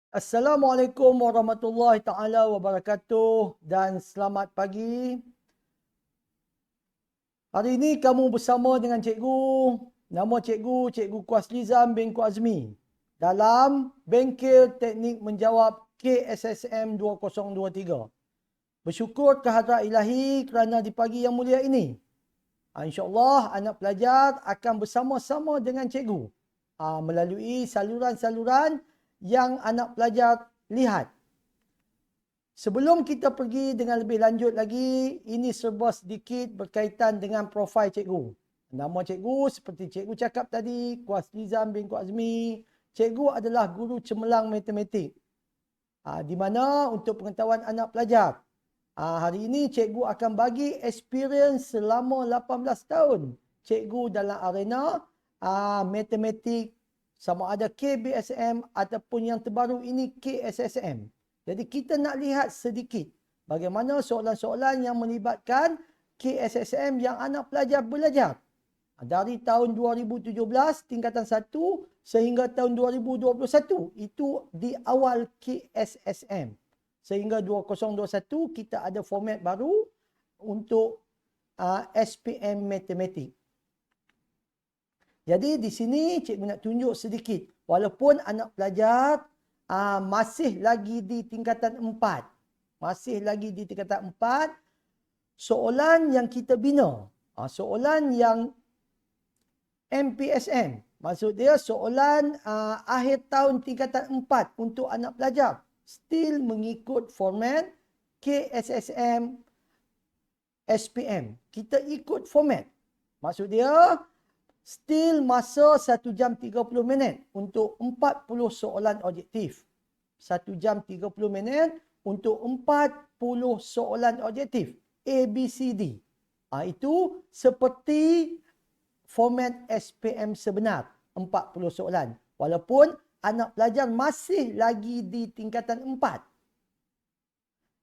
Assalamualaikum warahmatullahi taala wabarakatuh dan selamat pagi. Hari ini kamu bersama dengan cikgu. Nama cikgu, Cikgu Kuaslizam bin Kuazmi. Dalam Bengkel Teknik Menjawab KSSM 2023. Bersyukur kehadrat ilahi kerana di pagi yang mulia ini, InsyaAllah anak pelajar akan bersama-sama dengan cikgu melalui saluran-saluran yang anak pelajar lihat. Sebelum kita pergi dengan lebih lanjut lagi, ini serba sedikit berkaitan dengan profil cikgu. Nama cikgu seperti cikgu cakap tadi, Kuaslizam bin Kuazmi. Cikgu adalah guru cemerlang matematik. Di mana untuk pengetahuan anak pelajar, hari ini cikgu akan bagi experience selama 18 tahun. Cikgu dalam arena matematik, sama ada KBSM ataupun yang terbaru ini KSSM. Jadi kita nak lihat sedikit bagaimana soalan-soalan yang melibatkan KSSM yang anak pelajar belajar. Dari tahun 2017 tingkatan 1 sehingga tahun 2021. Itu di awal KSSM. Sehingga 2021 kita ada format baru untuk SPM Matematik. Jadi di sini cikgu nak tunjuk sedikit. Walaupun anak pelajar masih lagi di tingkatan 4. Masih lagi di tingkatan 4. Soalan yang kita bina. Soalan yang MPSM. Maksud dia soalan akhir tahun tingkatan 4 untuk anak pelajar. Still mengikut format KSSM SPM. Kita ikut format. Maksud dia still masa 1 jam 30 minit untuk 40 soalan objektif. 1 jam 30 minit untuk 40 soalan objektif. A, B, C, D. Itu seperti format SPM sebenar. 40 soalan. Walaupun anak pelajar masih lagi di tingkatan 4.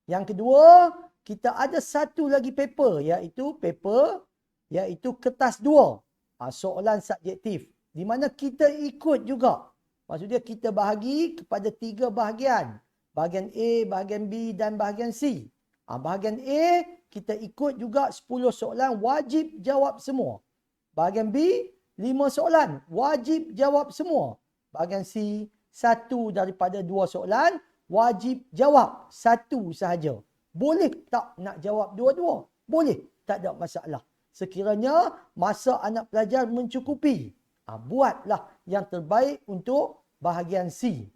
Yang kedua, kita ada satu lagi paper, iaitu kertas 2. Soalan subjektif. Di mana kita ikut juga. Maksudnya kita bahagi kepada 3 bahagian. Bahagian A, bahagian B dan bahagian C. Bahagian A, kita ikut juga 10 soalan wajib jawab semua. Bahagian B, 5 soalan wajib jawab semua. Bahagian C, 1 daripada 2 soalan wajib jawab 1 sahaja. Boleh tak nak jawab dua-dua? Boleh, tak ada masalah. Sekiranya masa anak pelajar mencukupi, buatlah yang terbaik untuk bahagian C.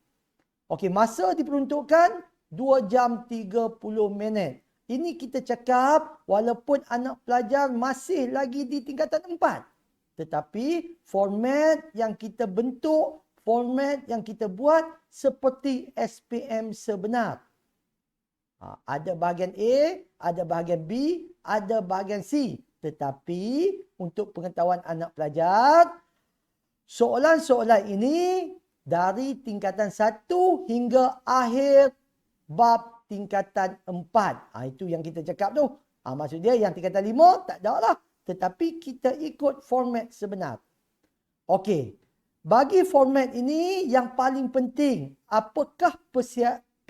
Okey, masa diperuntukkan 2 jam 30 minit. Ini kita cakap walaupun anak pelajar masih lagi di tingkatan 4. Tetapi format yang kita bentuk, format yang kita buat seperti SPM sebenar. Ada bahagian A, ada bahagian B, ada bahagian C. Tetapi untuk pengetahuan anak pelajar, soalan-soalan ini dari tingkatan 1 hingga akhir bab tingkatan 4. Itu yang kita cakap tu. Maksud dia yang tingkatan 5 tak ada lah. Tetapi kita ikut format sebenar. Okey. Bagi format ini yang paling penting, apakah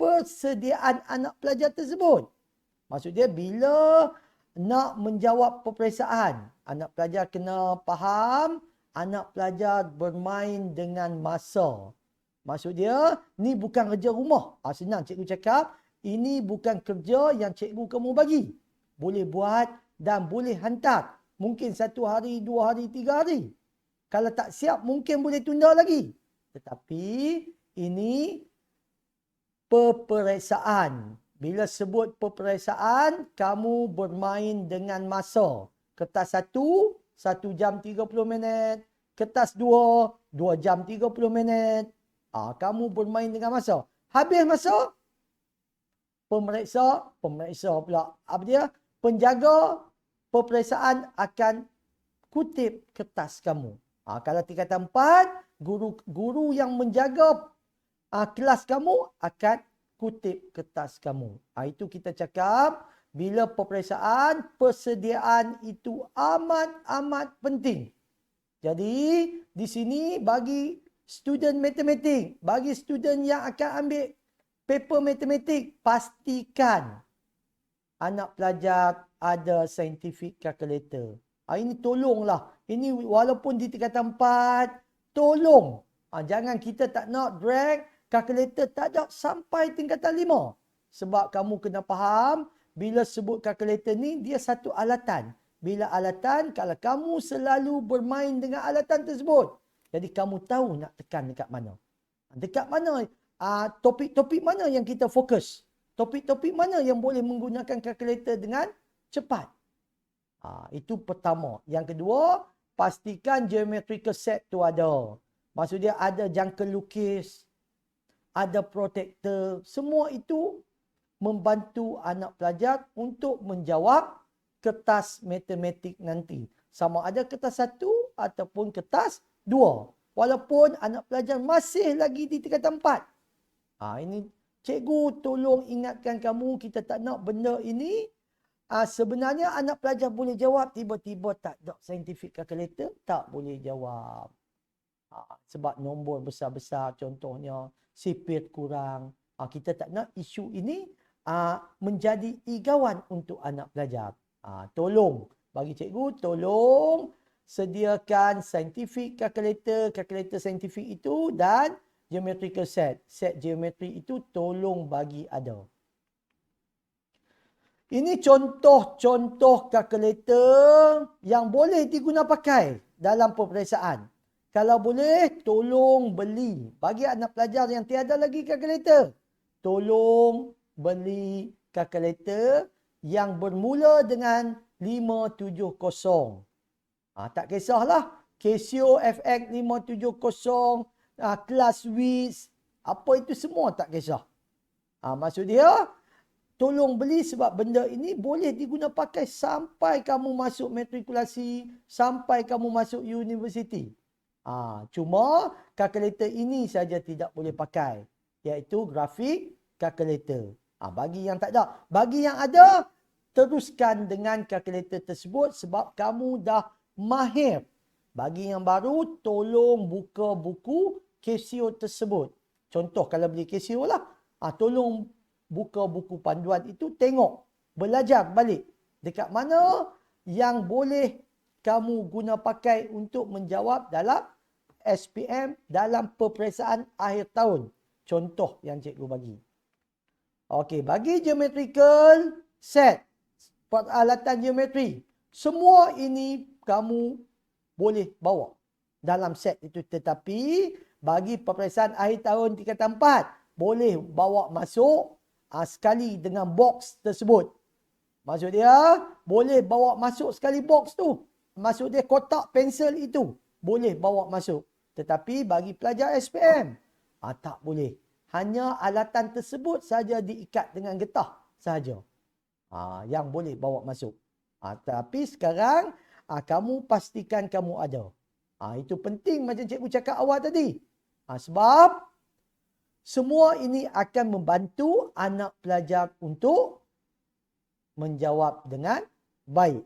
persediaan anak pelajar tersebut? Maksud dia bila nak menjawab peperiksaan, anak pelajar kena faham, anak pelajar bermain dengan masa. Maksud dia, ni bukan kerja rumah. Senang cikgu cakap, ini bukan kerja yang cikgu kamu bagi. Boleh buat dan boleh hantar. Mungkin 1 hari, 2 hari, 3 hari. Kalau tak siap, mungkin boleh tunda lagi. Tetapi, ini peperiksaan. Bila sebut peperiksaan, kamu bermain dengan masa. Kertas 1, 1 jam 30 minit. Kertas 2, 2 jam 30 minit. Kamu bermain dengan masa. Habis masa, pemeriksa pula. Apa dia? Penjaga peperiksaan akan kutip kertas kamu. Kalau tingkatan 4, guru yang menjaga kelas kamu akan kutip kertas kamu. Itu kita cakap bila peperiksaan, persediaan itu amat-amat penting. Jadi di sini bagi student matematik. Bagi student yang akan ambil paper matematik, pastikan anak pelajar ada scientific calculator. Ini tolonglah. Ini walaupun di tingkatan 4, tolong. Jangan kita tak nak drag calculator tak ada sampai tingkatan 5. Sebab kamu kena faham, bila sebut calculator ni, dia satu alatan. Bila alatan, kalau kamu selalu bermain dengan alatan tersebut, jadi kamu tahu nak tekan dekat mana. Dekat mana, topik-topik mana yang kita fokus. Topik-topik mana yang boleh menggunakan kalkulator dengan cepat. Itu pertama. Yang kedua, pastikan geometrical set tu ada. Maksudnya ada jangka lukis, ada protektor. Semua itu membantu anak pelajar untuk menjawab kertas matematik nanti. Sama ada kertas 1 ataupun kertas 2. Walaupun anak pelajar masih lagi di tingkatan 4. Ini cikgu tolong ingatkan kamu, kita tak nak benda ini. Sebenarnya anak pelajar boleh jawab, tiba-tiba tak ada scientific calculator, tak boleh jawab. Sebab nombor besar-besar, contohnya sipir kurang. Kita tak nak isu ini menjadi igawan untuk anak pelajar. Tolong, bagi cikgu, tolong sediakan scientific calculator, kalkulator scientific itu dan geometrical set. Set geometri itu tolong bagi ada. Ini contoh-contoh kalkulator yang boleh diguna pakai dalam peperiksaan. Kalau boleh, tolong beli. Bagi anak pelajar yang tiada lagi kalkulator, tolong beli kalkulator yang bermula dengan 570. Tak kisahlah. Casio FX 570, kelas WIS, apa itu semua tak kisah. Maksud dia, tolong beli sebab benda ini boleh diguna pakai sampai kamu masuk matrikulasi, sampai kamu masuk universiti. Cuma kalkulator ini saja tidak boleh pakai, iaitu grafik kalkulator. Bagi yang tak ada. Bagi yang ada, teruskan dengan kalkulator tersebut sebab kamu dah mahir. Bagi yang baru, tolong buka buku Casio tersebut. Contoh kalau beli Casio lah. Tolong buka buku panduan itu, tengok. Belajar balik. Dekat mana yang boleh kamu guna pakai untuk menjawab dalam SPM dalam peperiksaan akhir tahun. Contoh yang cikgu bagi. Okey, bagi geometrical set, peralatan geometri, semua ini kamu boleh bawa dalam set itu. Tetapi bagi peperiksaan akhir tahun tingkatan 4, boleh bawa masuk sekali dengan box tersebut. Maksud dia, boleh bawa masuk sekali box tu. Maksud dia kotak pensel itu boleh bawa masuk. Tetapi bagi pelajar SPM, tak boleh. Hanya alatan tersebut saja diikat dengan getah saja. Yang boleh bawa masuk. Tapi sekarang, kamu pastikan kamu ada. Itu penting macam cikgu cakap awal tadi. Sebab semua ini akan membantu anak pelajar untuk menjawab dengan baik.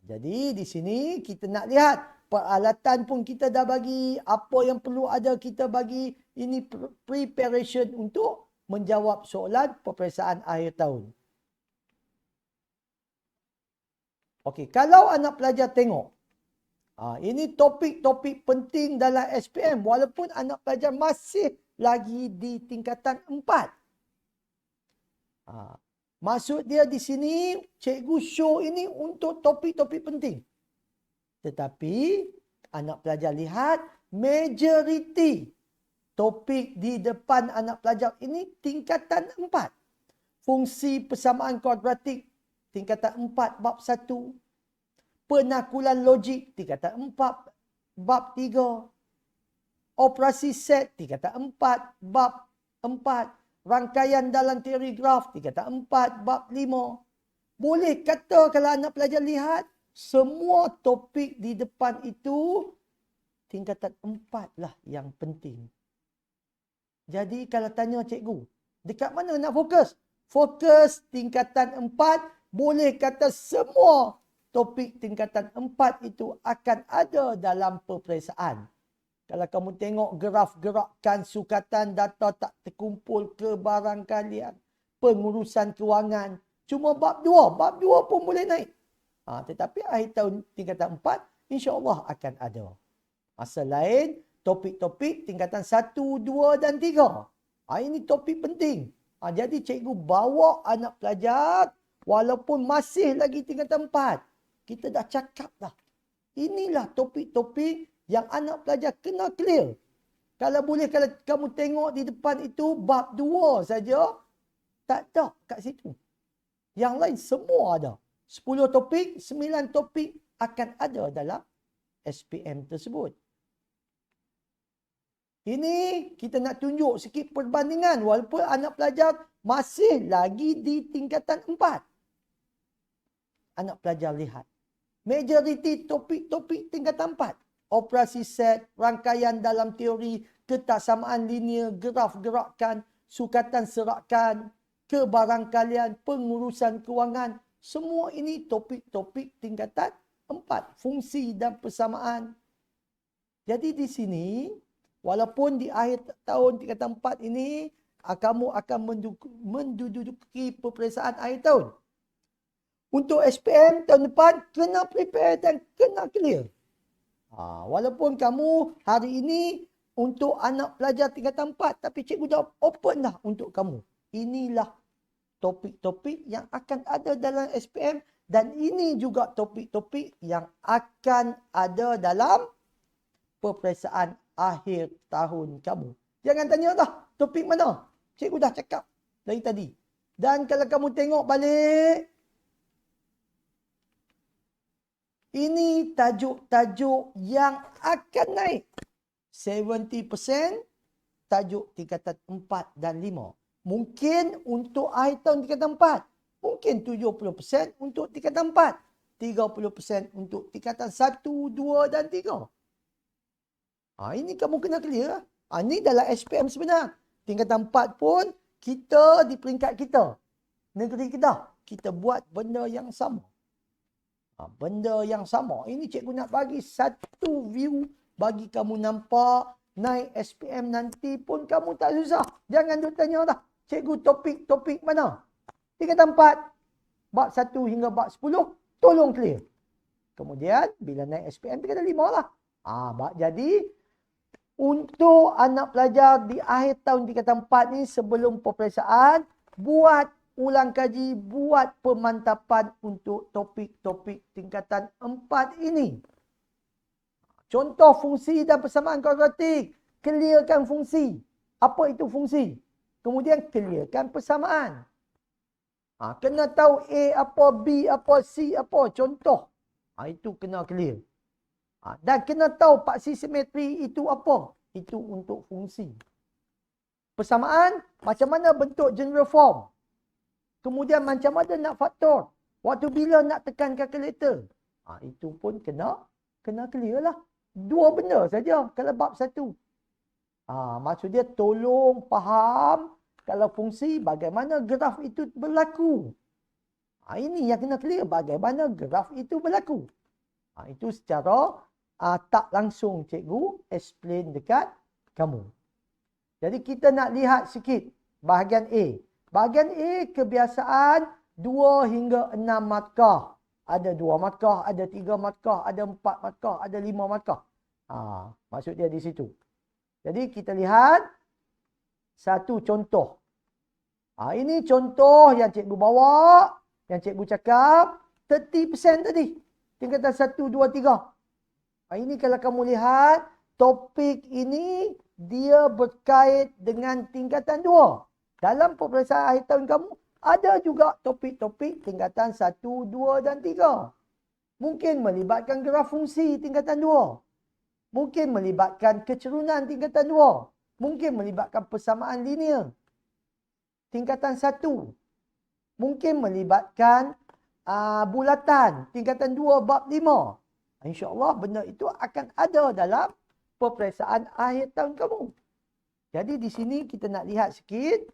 Jadi di sini kita nak lihat peralatan pun kita dah bagi, apa yang perlu ada kita bagi. Ini preparation untuk menjawab soalan peperiksaan akhir tahun. Okey, kalau anak pelajar tengok, ini topik-topik penting dalam SPM walaupun anak pelajar masih lagi di tingkatan 4. Maksud dia di sini, cikgu show ini untuk topik-topik penting. Tetapi, anak pelajar lihat, majoriti topik di depan anak pelajar ini tingkatan 4. Fungsi persamaan kuadratik, tingkatan 4, bab 1. Penakulan logik, tingkatan 4, bab 3. Operasi set, tingkatan 4, bab 4. Rangkaian dalam teori graf, tingkatan 4, bab 5. Boleh kata kalau anak pelajar lihat, semua topik di depan itu, tingkatan 4 lah yang penting. Jadi kalau tanya cikgu, dekat mana nak fokus? Fokus tingkatan 4, boleh kata semua topik tingkatan 4 itu akan ada dalam peperiksaan. Kalau kamu tengok graf gerakan sukatan data tak terkumpul ke barang kalian, pengurusan kewangan, cuma bab 2. Bab 2 pun boleh naik. Tetapi akhir tahun tingkatan 4, insya-Allah akan ada. Selain topik-topik tingkatan 1, 2 dan 3. Ini topik penting. Jadi cikgu bawa anak pelajar walaupun masih lagi tingkatan 4. Kita dah cakap dah. Inilah topik-topik yang anak pelajar kena clear. Kalau boleh, kalau kamu tengok di depan itu bab 2 saja, tak ada kat situ. Yang lain semua ada. 10 topik, 9 topik akan ada dalam SPM tersebut. Ini kita nak tunjuk sikit perbandingan walaupun anak pelajar masih lagi di tingkatan 4. Anak pelajar lihat. Majoriti topik-topik tingkatan 4. Operasi set, rangkaian dalam teori, ketaksamaan linear, graf gerakan, sukatan serakan, kebarangkalian, pengurusan kewangan. Semua ini topik-topik tingkatan 4. Fungsi dan persamaan. Jadi di sini, walaupun di akhir tahun tingkatan 4 ini, kamu akan menduduki peperiksaan akhir tahun. Untuk SPM tahun depan, kena prepare dan kena clear. Walaupun kamu hari ini untuk anak pelajar tingkatan 4, tapi cikgu dah open dah untuk kamu. Inilah topik-topik yang akan ada dalam SPM dan ini juga topik-topik yang akan ada dalam peperiksaan akhir tahun kamu. Jangan tanya dah topik mana. Cikgu dah cakap dari tadi. Dan kalau kamu tengok balik, ini tajuk-tajuk yang akan naik. 70% tajuk tingkatan 4 dan 5. Mungkin untuk akhir tahun tingkatan 4. Mungkin 70% untuk tingkatan 4. 30% untuk tingkatan 1, 2 dan 3. Ini kamu kena clear. Ini dalam SPM sebenar. Tingkatan 4 pun kita di peringkat kita. Negeri Kedah. Kita buat benda yang sama. Benda yang sama. Ini cikgu nak bagi satu view bagi kamu nampak. Naik SPM nanti pun kamu tak susah. Jangan duk tanya dah. Cikgu topik mana? Tingkatan 4. Bab 1 hingga bab 10. Tolong clear. Kemudian bila naik SPM tingkatan 5 lah. Jadi untuk anak pelajar di akhir tahun tingkatan 4 ni sebelum peperiksaan, buat ulang kaji, buat pemantapan untuk topik-topik tingkatan 4 ini. Contoh fungsi dan persamaan kuadratik. Clearkan fungsi. Apa itu fungsi? Kemudian clearkan persamaan. Kena tahu A apa, B apa, C apa. Contoh. Itu kena clear. Dan kena tahu paksi simetri itu apa. Itu untuk fungsi. Persamaan, macam mana bentuk general form. Kemudian macam mana nak faktor. Waktu bila nak tekan kalkulator. Itu pun kena clear lah. 2 benda saja kalau bab 1. Maksud dia tolong faham kalau fungsi bagaimana graf itu berlaku. Ini yang kena clear. Bagaimana graf itu berlaku. Itu secara tak langsung cikgu explain dekat kamu. Jadi kita nak lihat sikit bahagian A. Bahagian A kebiasaan 2 hingga 6 markah. Ada 2 markah, ada 3 markah, ada 4 markah, ada 5 markah. Maksud dia di situ. Jadi kita lihat satu contoh. Ini contoh yang cikgu bawa, yang cikgu cakap 30% tadi. Tingkatan 1, 2, 3. Ini kalau kamu lihat, topik ini dia berkait dengan tingkatan 2. Dalam peperiksaan akhir tahun kamu, ada juga topik-topik tingkatan 1, 2 dan 3. Mungkin melibatkan graf fungsi tingkatan 2. Mungkin melibatkan kecerunan tingkatan 2. Mungkin melibatkan persamaan linear tingkatan 1. Mungkin melibatkan bulatan tingkatan 2 bab 5. InsyaAllah benda itu akan ada dalam peperiksaan akhir tahun kamu. Jadi di sini kita nak lihat sikit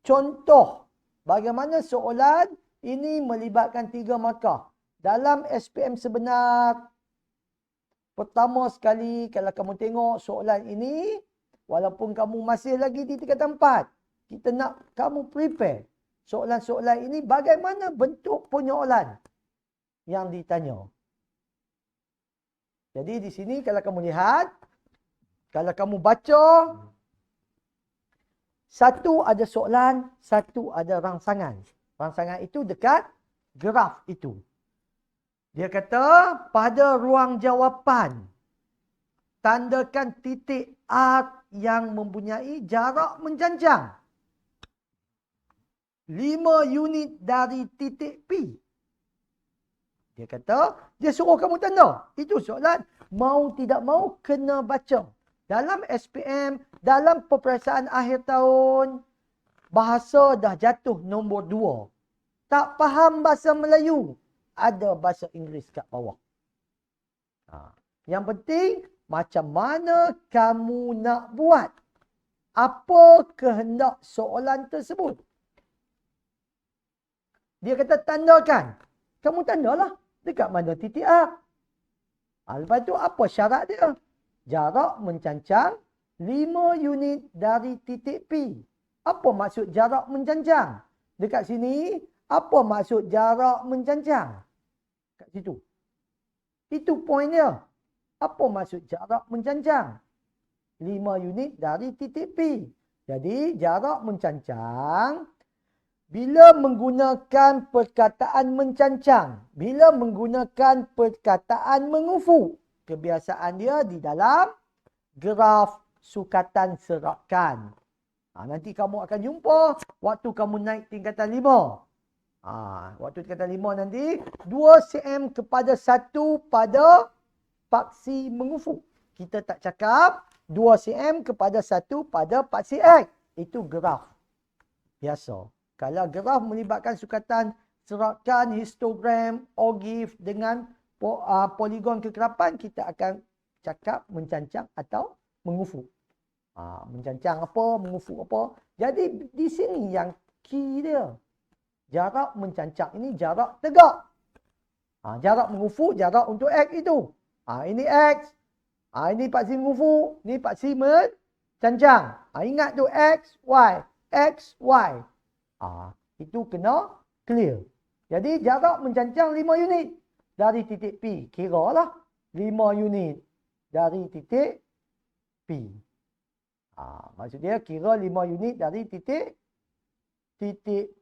contoh bagaimana soalan ini melibatkan 3 markah. Dalam SPM sebenar, pertama sekali kalau kamu tengok soalan ini, walaupun kamu masih lagi di tingkatan 4, kita nak kamu prepare. Soalan-soalan ini bagaimana bentuk penyoalan yang ditanya. Jadi di sini kalau kamu lihat, kalau kamu baca, satu ada soalan, satu ada rangsangan. Rangsangan itu dekat graf itu. Dia kata, pada ruang jawapan, tandakan titik A yang mempunyai jarak menjanjang 5 unit dari titik P. Dia kata, dia suruh kamu tanda. Itu soalan. Mau tidak mau, kena baca. Dalam SPM, dalam peperiksaan akhir tahun, bahasa dah jatuh nombor 2. Tak faham bahasa Melayu, ada bahasa Inggeris kat bawah. Yang penting, macam mana kamu nak buat? Apa kehendak soalan tersebut? Dia kata tandakan. Kamu tandalah. Dekat mana titik A? Lepas tu apa syarat dia? Jarak mencancang 5 unit dari titik P. Apa maksud jarak mencancang? Dekat sini, apa maksud jarak mencancang? Kat situ. Itu poin dia. Apa maksud jarak mencancang? 5 unit dari titik P. Jadi, jarak mencancang bila menggunakan perkataan mencancang. Bila menggunakan perkataan mengufuk. Kebiasaan dia di dalam graf sukatan serakan. Nanti kamu akan jumpa waktu kamu naik tingkatan 5. Waktu tingkatan 5 nanti 2 cm kepada 1 pada paksi mengufuk. Kita tak cakap 2 cm kepada 1 pada paksi X. Itu graf. Biasa. Kalau graf melibatkan sukatan serakan, histogram, ogive dengan poligon kekerapan, kita akan cakap mencancang atau mengufuk. Mencancang apa, mengufuk apa. Jadi di sini yang key dia. Jarak mencancang ini jarak tegak. Jarak mengufuk, jarak untuk X itu. Ini X. Ini paksi mengufuk. Ini paksi mencancang. Ingat tu X, Y. X, Y. Itu kena clear. Jadi jarak mencancang 5 unit dari titik P. Kira lah 5 unit dari titik P. Maksud dia kira 5 unit dari titik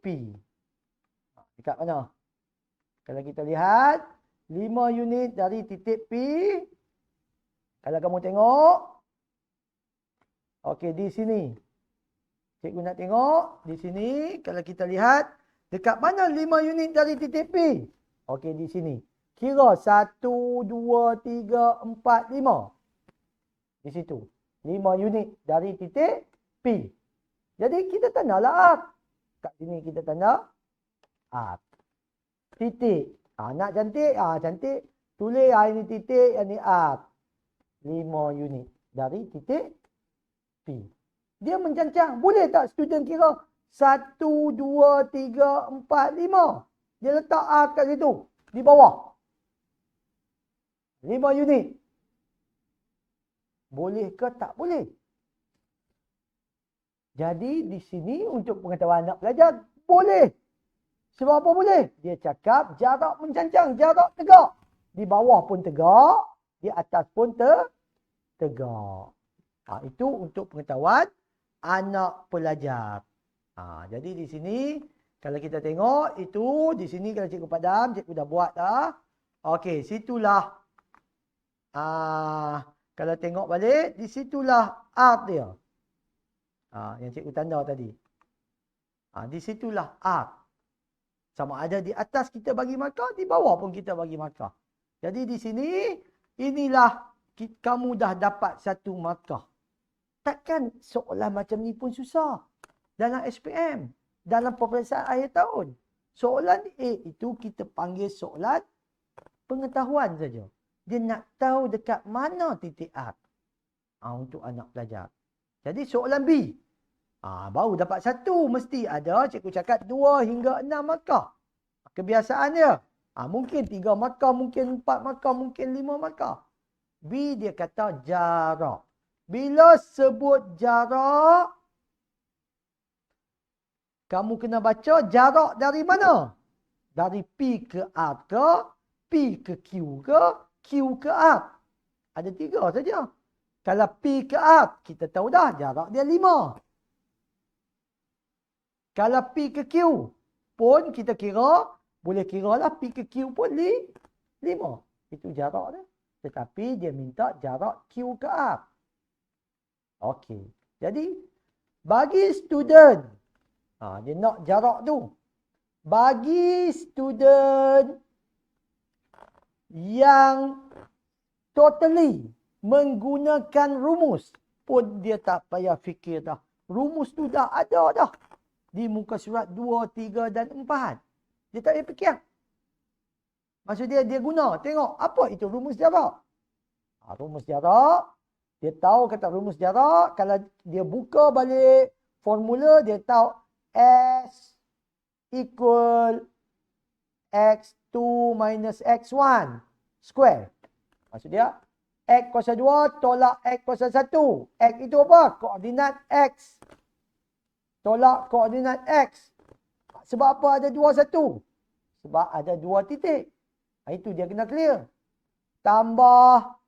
P. Dekat mana? Kalau kita lihat 5 unit dari titik P. Kalau kamu tengok. Okey, di sini. Cikgu nak tengok. Di sini. Kalau kita lihat. Dekat mana 5 unit dari titik P? Okey, di sini. Kira 1, 2, 3, 4, 5. Di situ. 5 unit dari titik P. Jadi kita tandalah arc. Kat sini kita tanda arc. Titik. Nak cantik? Cantik. Tulis ini titik, ini arc. 5 unit dari titik P. Dia mencancang. Boleh tak student kira 1, 2, 3, 4, 5. Dia letak arc kat situ. Di bawah. 5 unit. Boleh ke tak boleh? Jadi di sini untuk pengetahuan anak pelajar, boleh. Sebab apa boleh? Dia cakap jarak mencancang, jarak tegak. Di bawah pun tegak, di atas pun tegak. Itu untuk pengetahuan anak pelajar. Jadi di sini, kalau kita tengok, itu di sini kalau cikgu padam, cikgu dah buat dah. Okey, situlah. Kalau tengok balik, di situlah arc dia. Yang cikgu tanda tadi. Di situlah arc. Sama ada di atas kita bagi markah, di bawah pun kita bagi markah. Jadi di sini, inilah kamu dah dapat satu markah. Takkan soalan macam ni pun susah. Dalam SPM, dalam peperiksaan akhir tahun. Soalan A itu kita panggil soalan pengetahuan saja. Dia nak tahu dekat mana titik arc. Untuk anak pelajar. Jadi soalan B. Baru dapat satu. Mesti ada cikgu cakap 2 hingga 6 markah. Kebiasaan dia. Mungkin 3 markah, mungkin 4 markah, mungkin 5 markah. B dia kata jarak. Bila sebut jarak, kamu kena baca jarak dari mana? Dari P ke R ke, P ke Q ke, Q ke R. Ada 3 saja. Kalau P ke R, kita tahu dah jarak dia 5. Kalau P ke Q pun kita kira, boleh kira lah P ke Q pun 5. Itu jarak dia. Tetapi dia minta jarak Q ke R. Okey. Jadi, bagi student, dia nak jarak tu. Bagi student yang totally menggunakan rumus pun dia tak payah fikir dah. Rumus tu dah ada dah. Di muka surat 2, 3 dan 4. Dia tak payah fikir. Maksud dia guna. Tengok apa itu rumus jarak. Rumus jarak. Dia tahu kata rumus jarak. Kalau dia buka balik formula, dia tahu S equal X2 minus X1 square. Maksud dia, X kuasa 2 tolak X kuasa 1. X itu apa? Koordinat X. Tolak koordinat X. Sebab apa ada 2, 1? Sebab ada 2 titik. Itu dia kena clear. Tambah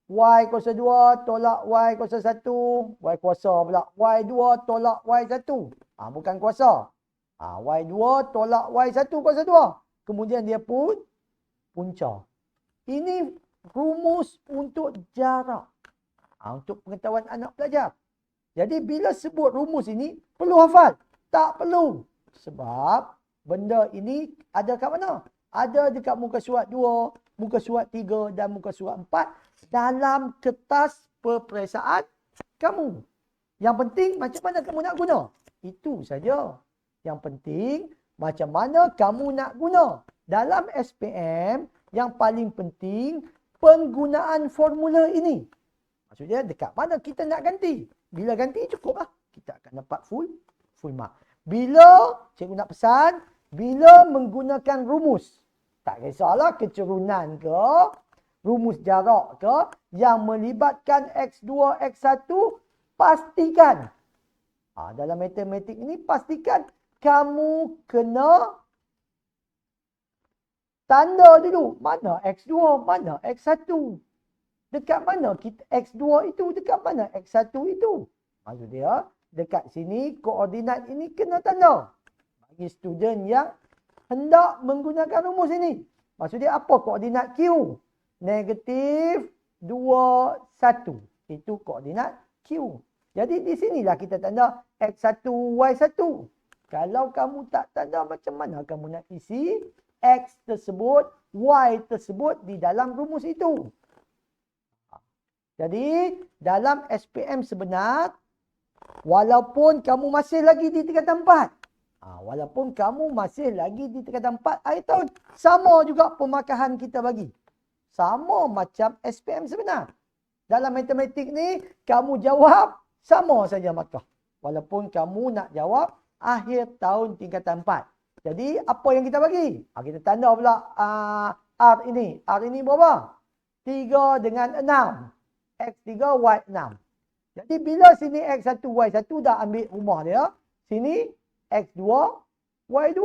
Y kuasa 2 tolak Y kuasa 1. Y kuasa pula. Y2 tolak Y1. Bukan kuasa. Y2 tolak Y1 kuasa 2. Kemudian dia pun punca. Ini rumus untuk jarak. Untuk pengetahuan anak pelajar. Jadi bila sebut rumus ini, perlu hafal? Tak perlu. Sebab benda ini ada kat mana? Ada dekat muka surat 2, muka surat 3 dan muka surat 4 dalam kertas peperiksaan kamu. Yang penting macam mana kamu nak guna. Itu saja. Yang penting macam mana kamu nak guna. Dalam SPM, yang paling penting penggunaan formula ini. Maksudnya dekat mana kita nak ganti. Bila ganti cukup lah. Kita akan dapat full mark. Bila, cikgu nak pesan, bila menggunakan rumus. Tak kisahlah kecurunan ke, rumus jarak ke, yang melibatkan X2, X1, pastikan. Dalam matematik ini, pastikan kamu kena tanda dulu. Mana X2, mana X1. Dekat mana kita X2 itu, dekat mana X1 itu. Maksud dia, dekat sini koordinat ini kena tanda. Bagi student yang hendak menggunakan rumus ini. Maksud dia apa koordinat Q? Negatif 2, 1. Itu koordinat Q. Jadi di sinilah kita tanda X1, Y1. Kalau kamu tak tanda, macam mana kamu nak isi X tersebut, Y tersebut di dalam rumus itu? Jadi, dalam SPM sebenar, walaupun kamu masih lagi di tingkatan 4. Walaupun kamu masih lagi di tingkatan 4 akhir tahun, sama juga pemakahan kita bagi. Sama macam SPM sebenar. Dalam matematik ni, kamu jawab sama saja markah. Walaupun kamu nak jawab akhir tahun tingkatan 4. Jadi, apa yang kita bagi? Kita tanda pula R ini. R ini berapa? 3 dengan 6. X3, Y6. Jadi, bila sini X1, Y1 dah ambil rumah dia. Sini X2, Y2.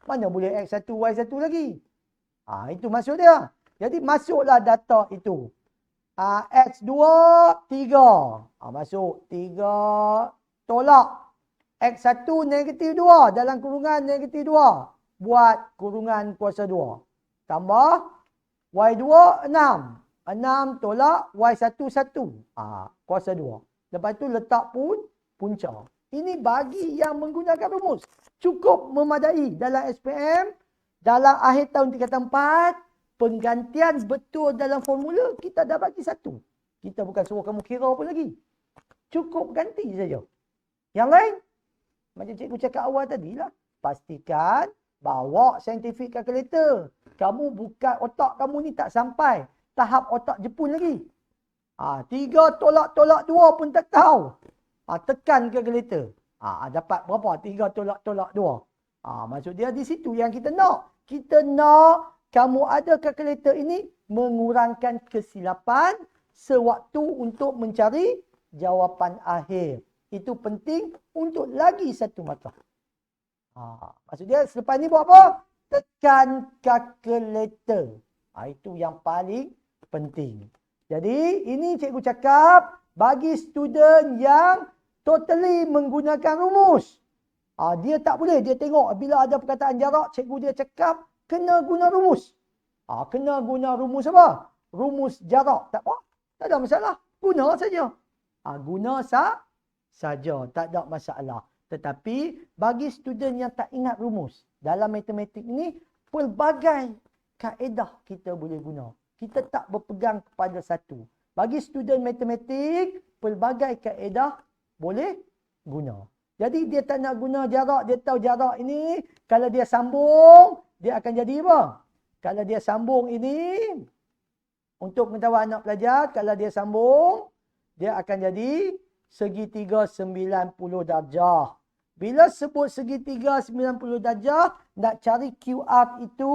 Mana boleh X1, Y1 lagi? Itu maksud dia. Jadi, masuklah data itu. X2, 3. Masuk 3 tolak. X1 negatif 2. Dalam kurungan negatif 2. Buat kurungan kuasa 2. Tambah Y2, 6. 6 tolak Y1, 1. Kuasa 2. Lepas tu letak pun punca. Ini bagi yang menggunakan rumus. Cukup memadai dalam SPM. Dalam akhir tahun tingkatan 4. Penggantian betul dalam formula. Kita dah bagi 1. Kita bukan suruh kamu kira pun lagi. Cukup ganti saja. Yang lain. Macam cikgu cakap awal tadi lah. Pastikan bawa scientific calculator. Kamu bukan otak kamu ni tak sampai tahap otak Jepun lagi. 3 tolak 2 pun tak tahu. Tekan calculator. Dapat berapa? 3 tolak 2. Maksud dia di situ yang kita nak. Kita nak kamu ada calculator ini mengurangkan kesilapan sewaktu untuk mencari jawapan akhir. Itu penting untuk lagi satu mata. Maksud dia selepas ni buat apa? Tekan calculator. Itu yang paling penting. Jadi ini cikgu cakap bagi student yang totally menggunakan rumus. Dia tak boleh. Dia tengok bila ada perkataan jarak, cikgu dia cakap kena guna rumus. Kena guna rumus apa? Rumus jarak. Tak apa. Tak ada masalah. Guna saja. Guna saja. Tak ada masalah. Tetapi bagi student yang tak ingat rumus, dalam matematik ni pelbagai kaedah kita boleh guna. Kita tak berpegang kepada satu. Bagi student matematik, pelbagai kaedah boleh guna. Jadi dia tak nak guna jarak, dia tahu jarak ini kalau dia sambung, dia akan jadi apa? Kalau dia sambung ini, untuk pengetahuan anak pelajar, kalau dia sambung, dia akan jadi segitiga 90 darjah. Bila sebut segitiga 90 darjah, nak cari QR itu,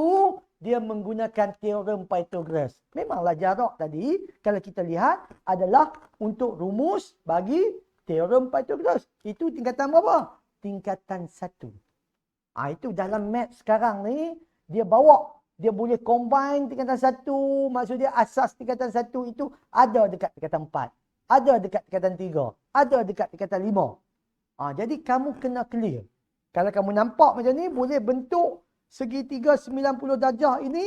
dia menggunakan teorem Pythagoras. Memanglah jarak tadi, kalau kita lihat, adalah untuk rumus bagi teorem Pythagoras. Itu tingkatan berapa? Tingkatan 1. Itu dalam math sekarang ni, dia bawa. Dia boleh combine tingkatan 1. Maksud dia asas tingkatan 1 itu ada dekat tingkatan 4. Ada dekat tingkatan 3. Ada dekat tingkatan 5. Jadi kamu kena clear. Kalau kamu nampak macam ni, boleh bentuk segitiga 90 darjah ini.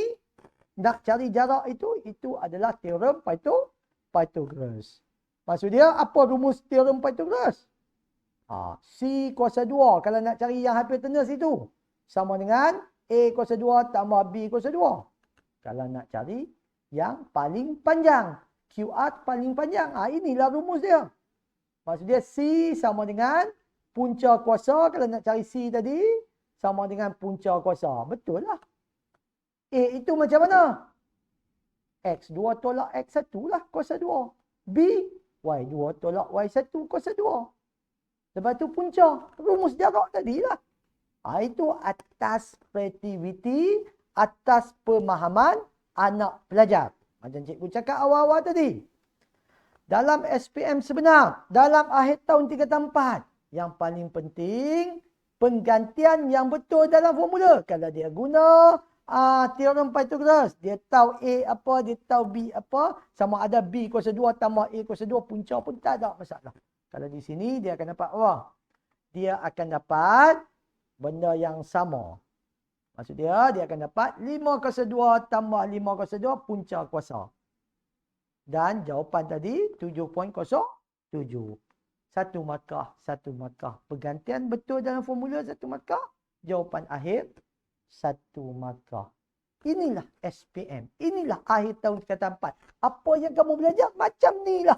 Nak cari jarak itu adalah teorem Pythagoras. Maksud dia, apa rumus teorem Pythagoras? C kuasa 2. Kalau nak cari yang hypotenuse itu, sama dengan A kuasa 2 tambah B kuasa 2. Kalau nak cari yang paling panjang, QR paling panjang. Inilah rumus dia. Maksud dia C sama dengan punca kuasa. Kalau nak cari C tadi, sama dengan punca kuasa. Betul lah. A itu macam mana? X2 tolak X1 lah kuasa 2. B, Y2 tolak Y1 kuasa 2. Lepas tu punca. Rumus jarak tadi lah. Itu atas kreativiti, atas pemahaman anak pelajar. Macam cikgu cakap awal-awal tadi. Dalam SPM sebenar, dalam akhir tahun tingkatan 4, yang paling penting, penggantian yang betul dalam formula. Kalau dia guna teorem Pythagoras, dia tahu A apa, dia tahu B apa, sama ada B kuasa 2 tambah A kuasa 2, punca pun tak ada masalah. Kalau di sini, dia akan dapat apa? Dia akan dapat benda yang sama. Maksud dia akan dapat 5 kuasa 2 tambah 5 kuasa 2 punca kuasa. Dan jawapan tadi 7.07. Satu markah, satu markah. Pergantian betul dalam formula satu markah. Jawapan akhir satu markah. Inilah SPM. Inilah akhir tahun tingkatan 4. Apa yang kamu belajar? Macam ni lah.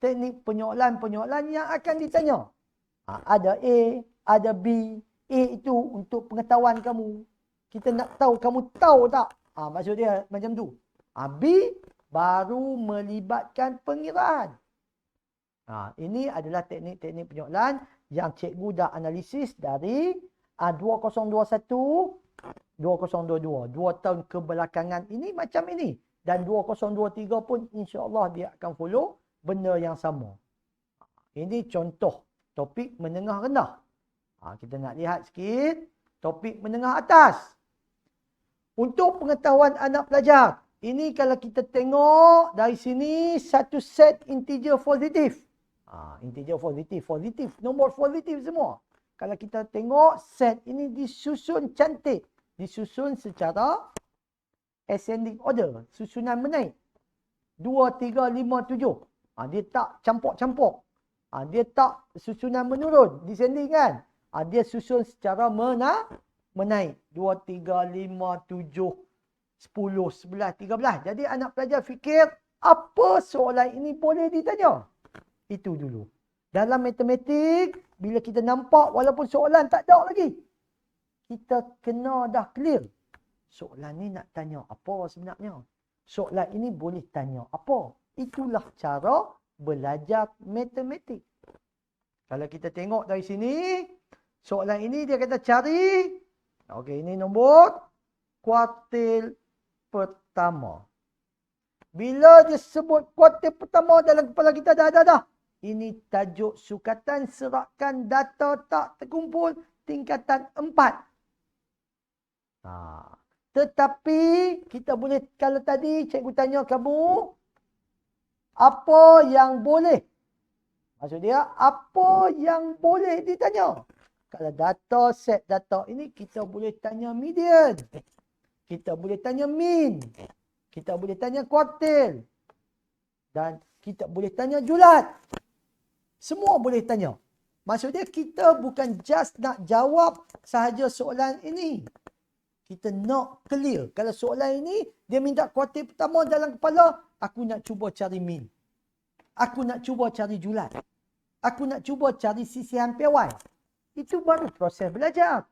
Teknik penyoalan-penyoalan yang akan ditanya. Ada A, ada B. A itu untuk pengetahuan kamu. Kita nak tahu, kamu tahu tak? Maksud dia macam tu. B baru melibatkan pengiraan. Ini adalah teknik-teknik penyoalan yang cikgu dah analisis dari 2021, 2022. 2 tahun kebelakangan ini macam ini. Dan 2023 pun insya-Allah dia akan follow benda yang sama. Ini contoh topik menengah rendah. Kita nak lihat sikit topik menengah atas. Untuk pengetahuan anak pelajar, ini kalau kita tengok dari sini satu set integer positif. Integer positif, nombor positif semua. Kalau kita tengok set ini disusun cantik, disusun secara ascending order, susunan menaik. 2, 3, 5, 7. Dia tak campur-campur. Dia tak susunan menurun, descending kan. Dia susun secara menaik. 2, 3, 5, 7, 10, 11, 13. Jadi anak pelajar fikir, apa soalan ini boleh ditanya? Itu dulu. Dalam matematik, bila kita nampak walaupun soalan tak ada lagi, kita kena dah clear. Soalan ni nak tanya apa sebenarnya? Soalan ini boleh tanya apa? Itulah cara belajar matematik. Kalau kita tengok dari sini, soalan ini dia kata cari, okey, ini nombor kuartil pertama. Bila dia sebut kuartil pertama dalam kepala kita dah. Ini tajuk sukatan serakan data tak terkumpul tingkatan 4. Tetapi kita boleh, kalau tadi cikgu tanya kamu, apa yang boleh? Maksud dia, apa yang boleh ditanya? Kalau data, set data ini, kita boleh tanya median. Kita boleh tanya mean. Kita boleh tanya kuartil. Dan kita boleh tanya julat. Semua boleh tanya. Maksud dia, kita bukan just nak jawab sahaja soalan ini. Kita nak clear. Kalau soalan ini, dia minta kuartil pertama dalam kepala, aku nak cuba cari mean. Aku nak cuba cari julat. Aku nak cuba cari sisihan PY. Itu baru proses belajar.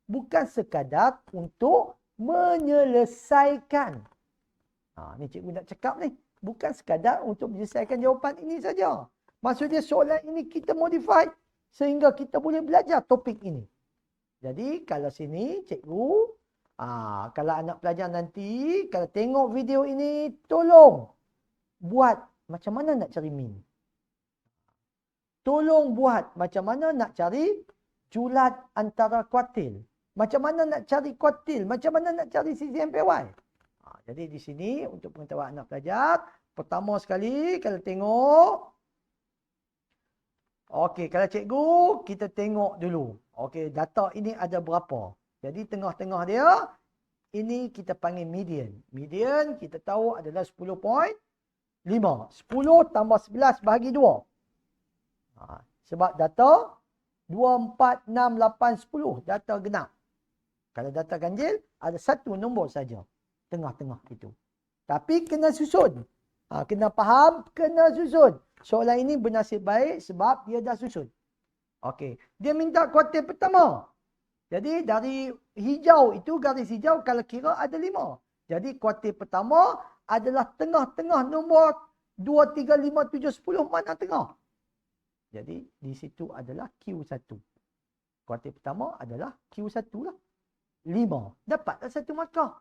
Bukan sekadar untuk menyelesaikan. Ni cikgu nak cakap ni. Bukan sekadar untuk menyelesaikan jawapan ini saja. Maksudnya soalan ini kita modify sehingga kita boleh belajar topik ini. Jadi kalau sini cikgu, kalau anak pelajar nanti, kalau tengok video ini, tolong buat macam mana nak cari mean. Tolong buat macam mana nak cari julat antara kuartil. Macam mana nak cari kuartil. Macam mana nak cari CCMPY. Jadi di sini untuk pengetahuan anak pelajar. Pertama sekali kalau tengok. Okey, kalau cikgu kita tengok dulu. Okey, data ini ada berapa. Jadi tengah-tengah dia. Ini kita panggil median. Median kita tahu adalah 10.5. 10 tambah 11 bahagi 2. Sebab data 2, 4, 6, 8, 10. Data genap. Kalau data ganjil, ada satu nombor saja. Tengah-tengah itu. Tapi kena susun. Kena faham, kena susun. Soalan ini bernasib baik sebab dia dah susun. Okey. Dia minta kuartil pertama. Jadi dari hijau itu, garis hijau kalau kira ada 5. Jadi kuartil pertama adalah tengah-tengah nombor 2, 3, 5, 7, 10. Mana tengah? Jadi di situ adalah Q1. Kuartil pertama adalah Q1 lah. 5. Dapatlah satu markah.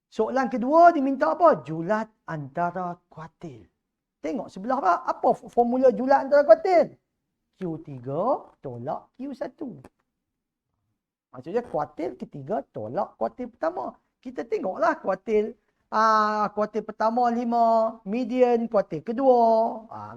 Soalan kedua diminta apa? Julat antara kuartil. Tengok sebelah apa formula julat antara kuartil? Q3 tolak Q1. Maksudnya kuartil ketiga tolak kuartil pertama. Kita tengoklah kuartil pertama 5, median kuartil kedua.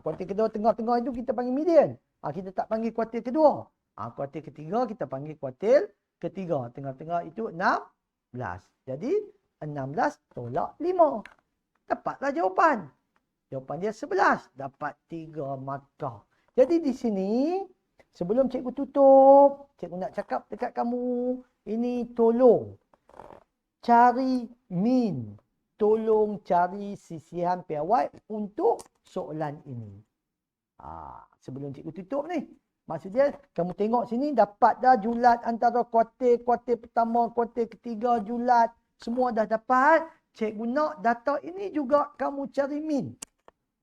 Kuartil kedua tengah-tengah itu kita panggil median. Kita tak panggil kuartil kedua. Kuartil ketiga kita panggil kuartil ketiga. Tengah-tengah itu 16. Jadi 16 tolak 5. Dapatlah jawapan. Jawapan dia 11. Dapat 3 markah. Jadi di sini, sebelum cikgu tutup, cikgu nak cakap dekat kamu, ini tolong cari mean. Tolong cari sisihan PY untuk soalan ini. Sebelum cikgu tutup ni. Maksudnya, kamu tengok sini dapat dah julat antara kuartil pertama, kuartil ketiga, julat. Semua dah dapat. Cikgu nak data ini juga kamu cari mean.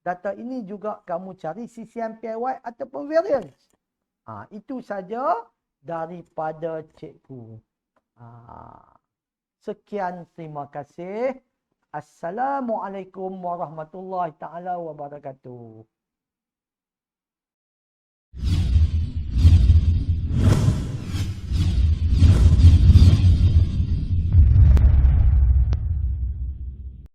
Data ini juga kamu cari sisihan PY ataupun variance. Itu saja daripada cikgu. Sekian, terima kasih. Assalamualaikum warahmatullahi taala wabarakatuh.